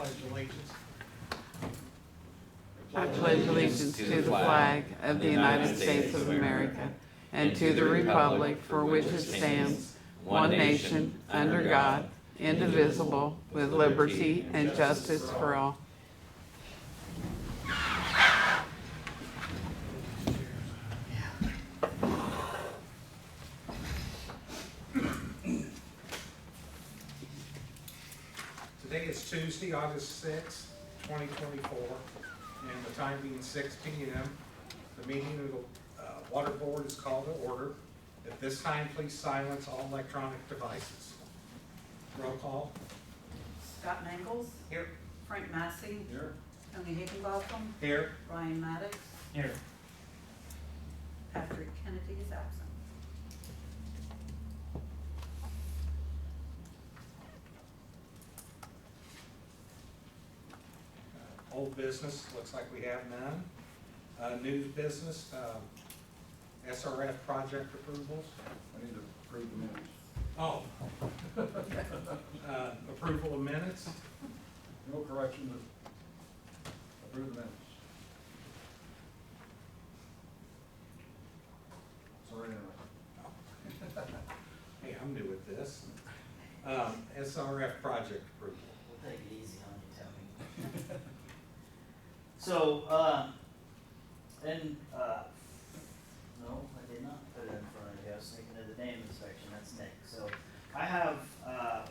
pledge allegiance. I pledge allegiance to the flag of the United States of America and to the republic for which it stands, one nation, under God, indivisible, with liberty and justice for all. Today is Tuesday, August 6th, 2024, and the time being 6 p.m. The meeting of the Water Board is called to order. At this time, please silence all electronic devices. Roll call. Scott Mangles. Here. Frank Massey. Here. Tony Higginbotham. Here. Brian Maddox. Here. Patrick Kennedy is absent. Old business, looks like we have none. New business, SRF project approvals. I need to approve the minutes. Oh. Approval of minutes. No correction, but approve the minutes. Sorry, anyway. Hey, I'm new at this. SRF project approval. We'll take it easy on you, Tony. So, no, I did not put it in front of you. I was thinking of the dam inspection, that's next. So, I have,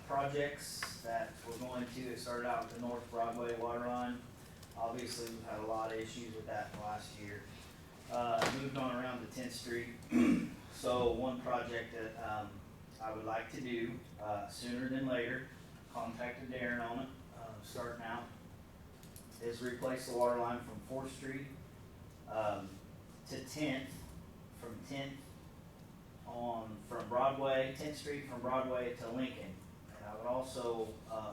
projects that we're going to, it started out with the North Broadway water line. Obviously, we've had a lot of issues with that in the last year. Moved on around to 10th Street. So, one project that, I would like to do, sooner than later, contacted Darren on it, starting out, is replace the water line from 4th Street, to 10th, from 10th from Broadway, 10th Street from Broadway to Lincoln. And I would also,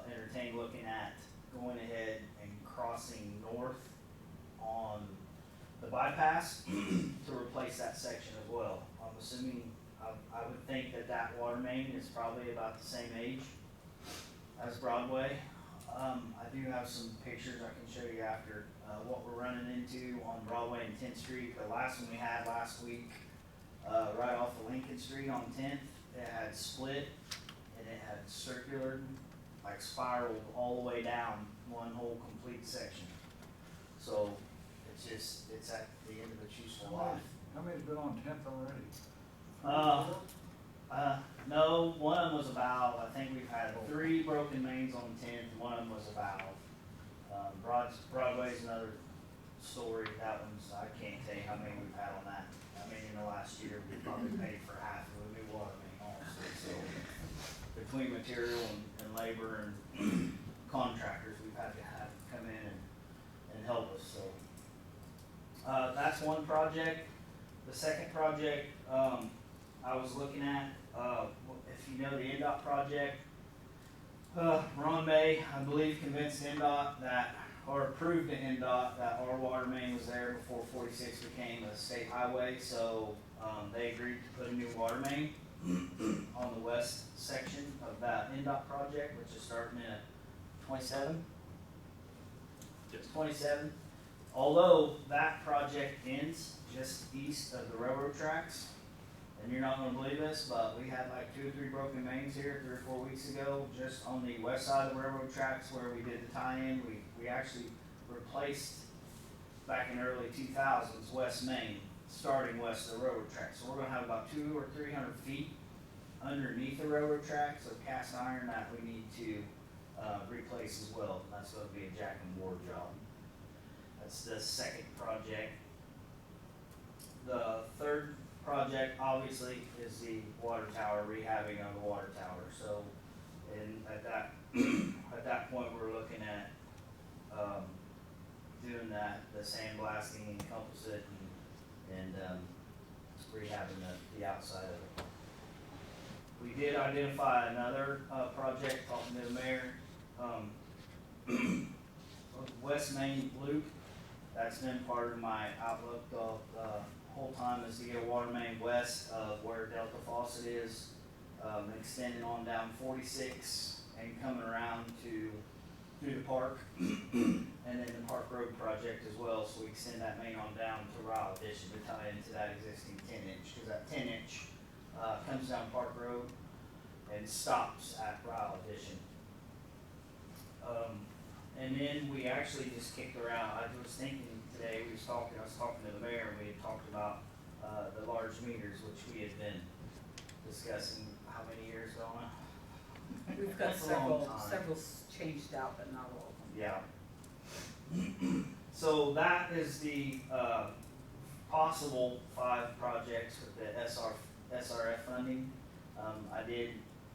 entertain looking at going ahead and crossing north on the bypass to replace that section as well. I'm assuming, I would think that that water main is probably about the same age as Broadway. I do have some pictures I can show you after, what we're running into on Broadway and 10th Street. The last one we had last week, right off of Lincoln Street on 10th, it had split and it had circular, like spiraled all the way down one whole complete section. So it's at the end of its useful life. How many's been on 10th already? No, one of them was about, I think we've had 3 broken mains on 10th, one of them was about, Broadway's another story, that one's, I can't tell you how many we've had on that. I mean, in the last year, we probably paid for half of a new water main also, so, between material and labor and contractors, we've had to have come in and help us, so. That's one project. The second project, I was looking at, if you know the NDOT project, Ron May, I believe, convinced NDOT that, or approved to NDOT that our water main was there before 46 became a state highway, so they agreed to put a new water main on the west section of that NDOT project, which is starting at 27. Yes. 27. Although that project ends just east of the railroad tracks, and you're not going to believe this, but we had like 2 or 3 broken mains here 3 or 4 weeks ago, just on the west side of the railroad tracks where we did the tie-in. We actually replaced, back in the early 2000s, west main, starting west of the railroad tracks. So we're going to have about 200 or 300 feet underneath the railroad tracks of cast iron that we need to replace as well. And that's going to be a jack and board job. That's the second project. The third project, obviously, is the water tower, rehabbing of the water tower. So, and at that point, we're looking at doing that, the sandblasting and composite and rehabbing the outside of it. We did identify another project, talking to the mayor, West Main Loop. That's been part of my outlook the whole time, is to get a water main west of where Delta Faucet is, extending on down 46 and coming around to through the Park, and then the Park Road project as well, so we extend that main on down to Ryle Addition to tie into that existing 10-inch, because that 10-inch comes down Park Road and stops at Ryle Addition. And then we actually just kicked around, I was thinking today, I was talking to the mayor, and we had talked about the large meters, which we had been discussing, how many years ago now? We've got That's a long time. several changed out, but not all of them. Yeah. So that is the possible 5 projects with the SRF funding. I did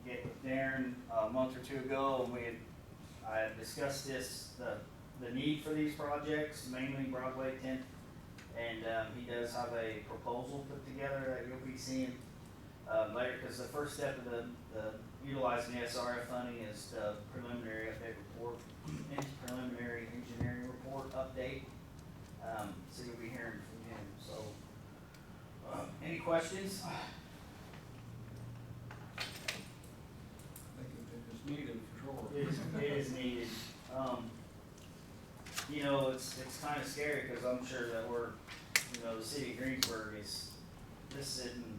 get with Darren a month or 2 ago, and I had discussed the need for these projects, mainly Broadway 10th, and he does have a proposal put together that you'll be seeing later, because the first step of the utilizing the SRF funding is the preliminary update report, preliminary engineering report update. So you'll be hearing from him. So, any questions? I think it's needed for sure. It is needed. You know, it's kind of scary, because I'm sure that the city of Greensburg this isn't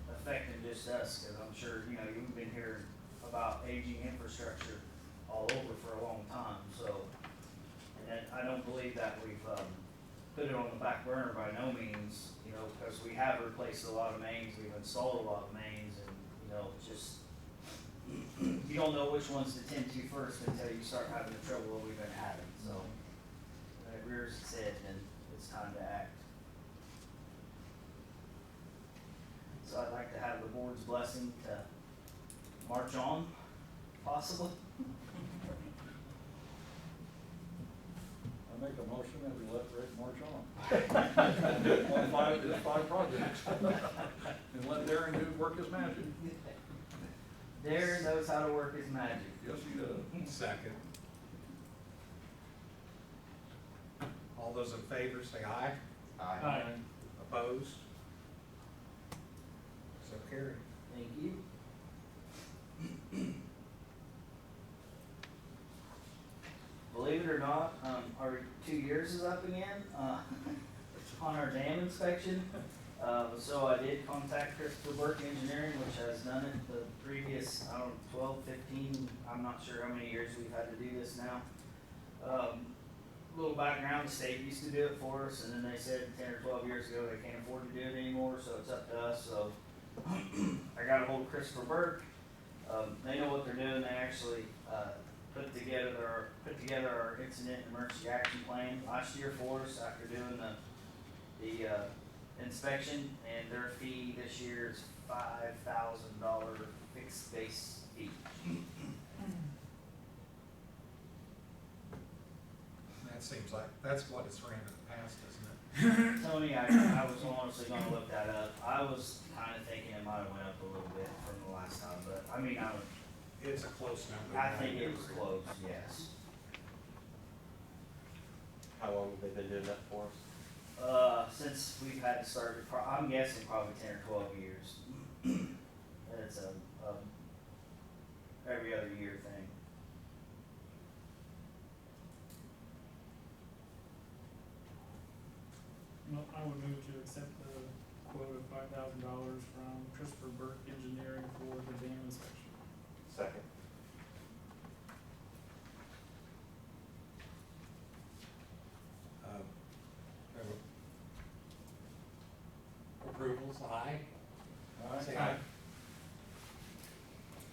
affecting just us, because I'm sure, you've been hearing about aging infrastructure all over for a long time, so. And I don't believe that we've, put it on the back burner by no means, because we have replaced a lot of mains, we've installed a lot of mains, and, just, you don't know which ones to tend to first until you start having the trouble that we've been having, so. When it rears its head, then it's time to act. So I'd like to have the board's blessing to march on, possibly. I make a motion that we let Rick march on. On 5 projects. And let Darren work his magic. Darren knows how to work his magic. Yes, he does. Second. All those in favor say aye. Aye. Opposed? So carried. Thank you. Believe it or not, our 2 years is up again, on our dam inspection. So I did contact Christopher Burke Engineering, which has done it the previous, 12, 15, I'm not sure how many years we've had to do this now. Little background, the state used to do it for us, and then they said 10 or 12 years ago they can't afford to do it anymore, so it's up to us, so. I got a hold of Christopher Burke, they know what they're doing, they actually, put together our incident emergency action plan last year for us after doing the inspection, and their fee this year is $5,000 fixed base fee. That seems like, that's what it's ran in the past, isn't it? Tony, I was honestly gonna look that up. I was kinda thinking it might have went up a little bit from the last time, but It's a close number. I think it was close, yes. How long have they been doing that for us? Since we've had to start, I'm guessing probably 10 or 12 years. And it's a every other year thing. Well, I would move to accept the quote of $5,000 from Christopher Burke Engineering for the dam inspection. Second. Approvals, aye. Say Aye. aye.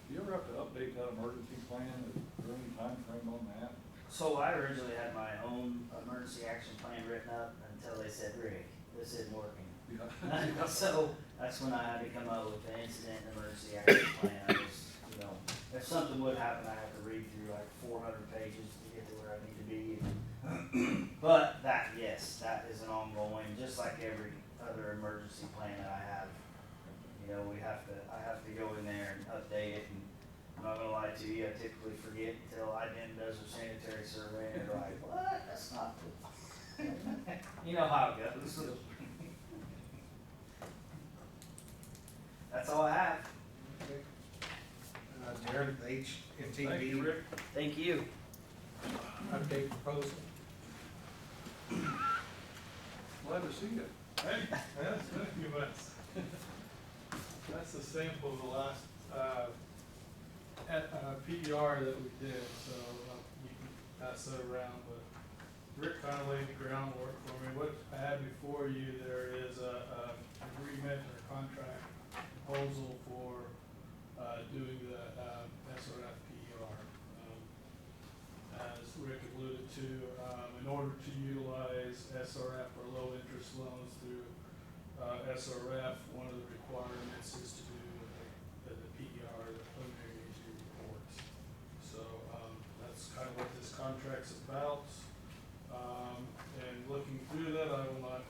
Do you ever have to update that emergency plan? Is there any time frame on that? So I originally had my own emergency action plan written up until they said, Rick, this isn't working. Yeah. So that's when I had to come up with the incident and emergency action plan. I just, if something would happen, I have to read through like 400 pages to get to where I need to be. But yes, that is an ongoing, just like every other emergency plan that I have. I have to go in there and update it, and I'm not gonna lie to you, I typically forget until IDEM does a sanitary survey, and they're like, what, that's not good. You know how it goes. That's all I have. Darren, HNTB. Thank you, Rick. Thank you. HNTB proposal. Glad to see you. Hey, yeah, it's been a few months. That's the sample of the last, PER that we did, so, you can pass that around, but Rick kind of laid the groundwork for me. What I had before you, there is a agreement or contract proposal for, doing the, SRF PER. As Rick alluded to, in order to utilize SRF or low interest loans through SRF, one of the requirements is to do the PER, the preliminary energy report. So that's kind of what this contract's about. And looking through that, I will not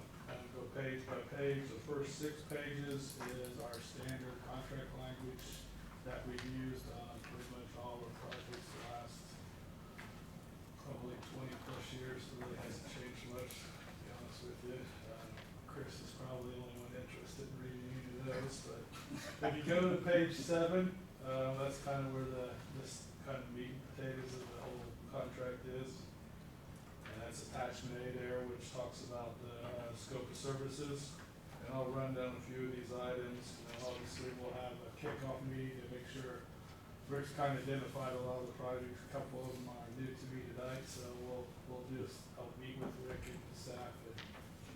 go page by page. The first 6 pages is our standard contract language that we've used on pretty much all our projects the last probably 20 plus years. It really hasn't changed much, to be honest with you. Chris is probably the only one interested in reading any of those, but if you go to page 7, that's kind of where this kind of meat and potatoes of the whole contract is. And that's attachment A there, which talks about the scope of services. And I'll run down a few of these items. You know, obviously, we'll have a kickoff meeting to make sure Rick's kind of identified a lot of the projects. A couple of them are new to me tonight, so we'll just help meet with Rick and the staff and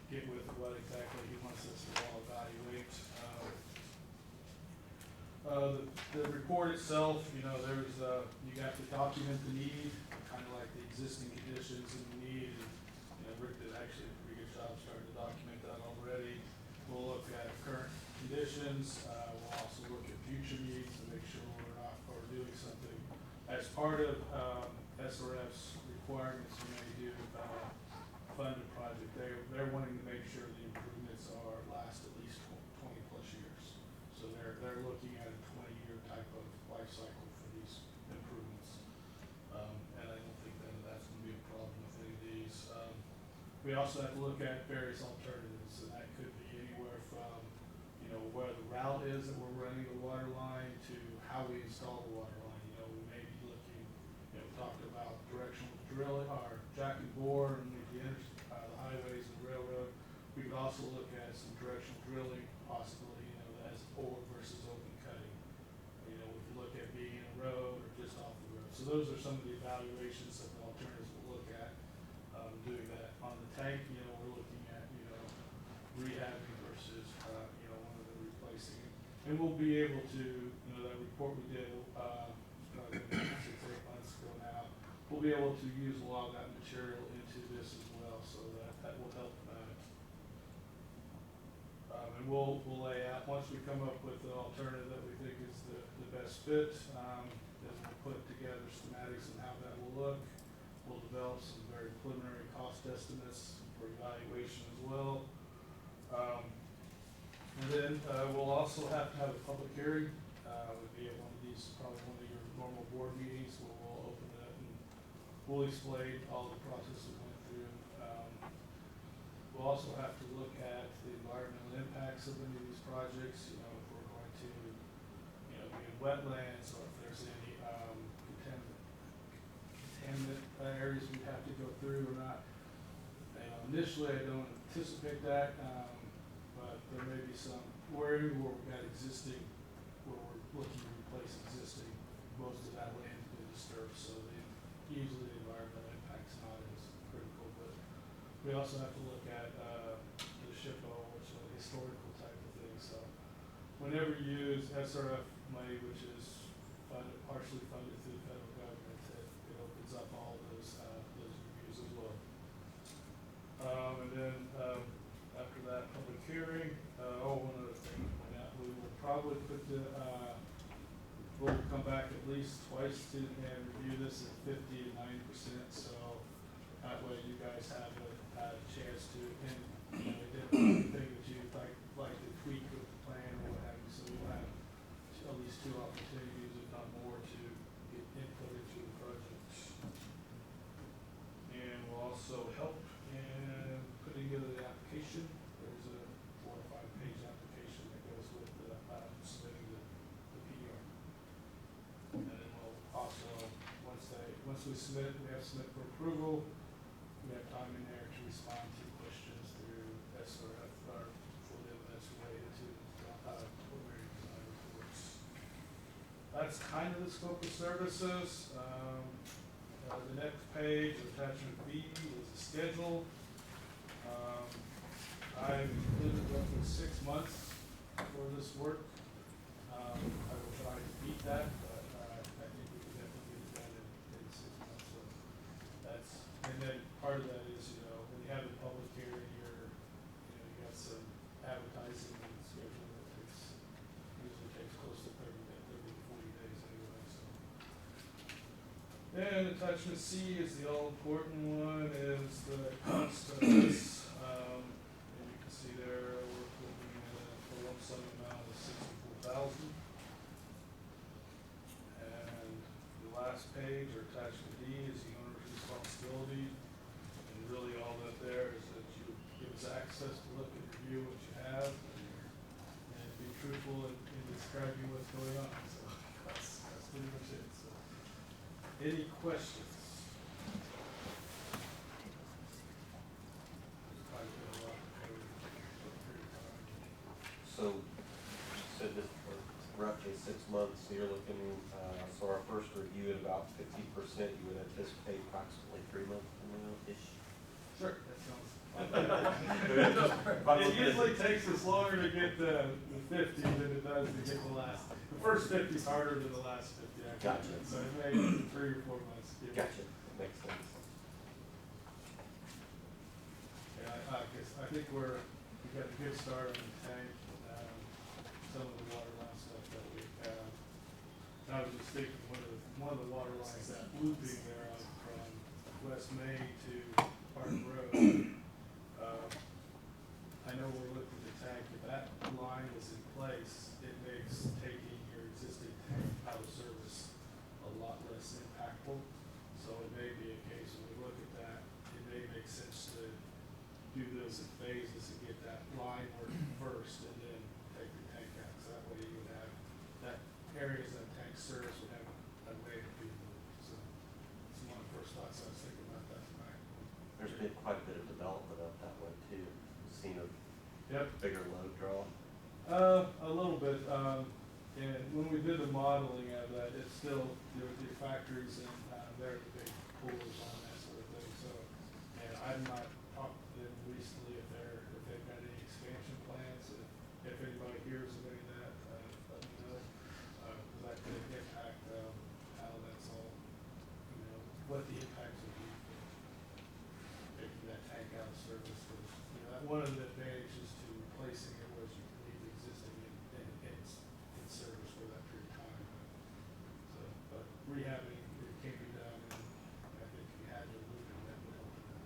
get with what exactly he wants us to all evaluate. The report itself, you know, there's, you have to document the need, kind of like the existing conditions and the need. And, you know, Rick did actually a pretty good job starting to document that already. We'll look at current conditions. We'll also look at future needs to make sure we're doing something. As part of SRF's requirements, when they do fund a project, they're wanting to make sure the improvements last at least 20 plus years. So they're looking at a 20-year type of life cycle for these improvements. And I don't think that's going to be a problem with any of these. We also have to look at various alternatives, and that could be anywhere from, you know, where the route is that we're running the water line to how we install the water line. You know, we may be looking, you know, we talked about directional drilling or jack and bore and the highways and railroad. We could also look at some directional drilling possibility, you know, as or versus open cutting. You know, we could look at being in a road or just off the road. So those are some of the evaluations of the alternatives we'll look at doing that. On the tank, you know, we're looking at, you know, rehabbing versus, you know, one of the replacing it. And we'll be able to, you know, that report we did, probably 6 or 8 months ago now, we'll be able to use a lot of that material into this as well, so that will help. And we'll lay out, once we come up with the alternative that we think is the best fit, then we'll put together schematics and how that will look. We'll develop some very preliminary cost estimates for evaluation as well. And then we'll also have to have a public hearing. Would be at one of these, probably one of your normal board meetings, where we'll open it up and we'll explain all the process we went through. We'll also have to look at the environmental impacts of any of these projects. You know, if we're going to, you know, be in wetlands, or if there's any contaminant areas we have to go through or not. You know, initially, I don't anticipate that, but there may be some where we've got existing, where we're looking to replace existing. Most of that land has been disturbed, so usually the environmental impact's not as critical. But we also have to look at the SHPO, which is a historical type of thing. So whenever you use SRF money, which is partially funded through the federal government, it opens up all those reviews as well. And then after that public hearing, one other thing to point out, we will probably put we'll come back at least twice and review this at 50 and 90%. So that way you guys have a chance to, and you know, identify anything that you'd like to tweak with the plan or what have you. So you'll have at least 2 opportunities, if not more, to get input into the project. And we'll also help in putting together the application. There's a 4 or 5 page application that goes with submitting the PER. And then we'll also, once we submit submit, we have to submit for approval. We have time in there to respond to questions through SRF, or for them that's related to, preliminary design reports. That's kind of the scope of services. The next page, attachment B, is the schedule. I've included roughly 6 months for this work. I will try to beat that, but I think we can definitely get it done in 6 months. So that's, and then part of that is, when you have a public hearing, you got some advertising and scheduling that usually takes close to 30 to 40 days anyway, so. And attachment C is the all-important one, is the cost of this. And you can see there, we're looking at a lump sum amount of $64,000. And the last page, or attachment D, is the owner's responsibility. And really all that there is that you give us access to look and review what you have and be truthful in describing what's going on. So that's pretty much it. So, any questions? Probably been a lot of code for a period of time. So, you said this for roughly 6 months, so you're looking, so our first review at about 50%, you would anticipate approximately 3 months from now-ish? Sure, that sounds. It usually takes us longer to get the 50 than it does to get the last. The first 50 is harder than the last 50. Gotcha. So it may be 3 or 4 months. Gotcha, makes sense. Yeah, I think we got a good start on the tank, some of the water line stuff that we have. And I was just thinking, one of the water lines, that looping there out from West Main to Park Road. I know we looked at the tank, if that line is in place, it makes taking your existing tank out of service a lot less impactful. So it may be a case when we look at that, it may make sense to do those in phases and get that line working first and then take the tank out. So that way you would have, that areas that tank serves would have a way to be moved. So it's one of the first thoughts I was thinking about that tonight. There's been quite a bit of development up that way too. Seen a Yep. bigger load draw. A little bit, and when we did the modeling of that, it's still, your factories and, they're the big pullers on that sort of thing, so. And I've not talked to them recently if they've got any expansion plans, if anybody hears of any of that, let me know. Cause that could impact, how that's all, what the impacts would be for taking that tank out of service, cause, one of the advantages to replacing it was you could leave the existing in service for that period of time. But rehabbing, it can be done, and I think if you had to loop it, that would help with that.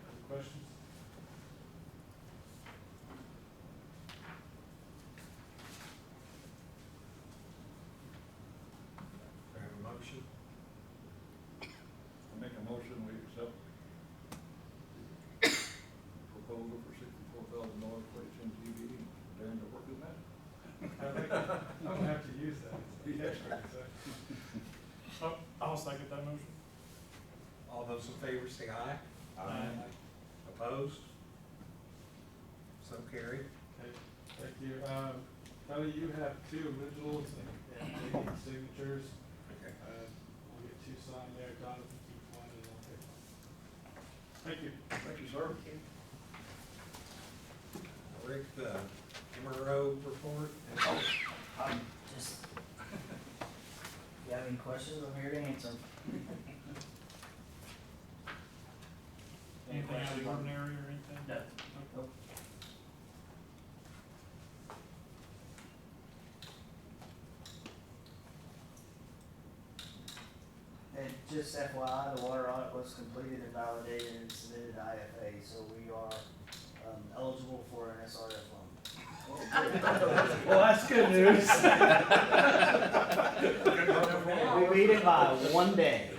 Any questions? Do I have a motion? I make a motion, we accept proposal for $64,000 for HNTB, Darren to work with that. I'm gonna have to use that. Yes. I'll second that motion. All those in favor say aye. Aye. Opposed? So carried. Okay, thank you. Tony, you have 2 originals and they need signatures. Okay. We'll get 2 signed there. Donald can keep 1 and I'll take 1. Thank you. Thank you, sir. Rick, the MRO report? Just, if you have any questions, I'm here to answer them. Any Anything out of questions the on- ordinary or anything? No. Nope. And just FYI, the water audit was completed and validated and submitted to IFA, so we are eligible for an SRF loan. Well, that's good news. We beat it by 1 day.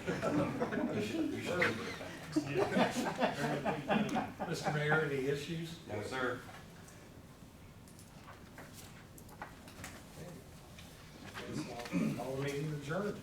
Mr. Mayor, any issues? No, sir. Okay. Call the meeting adjourned.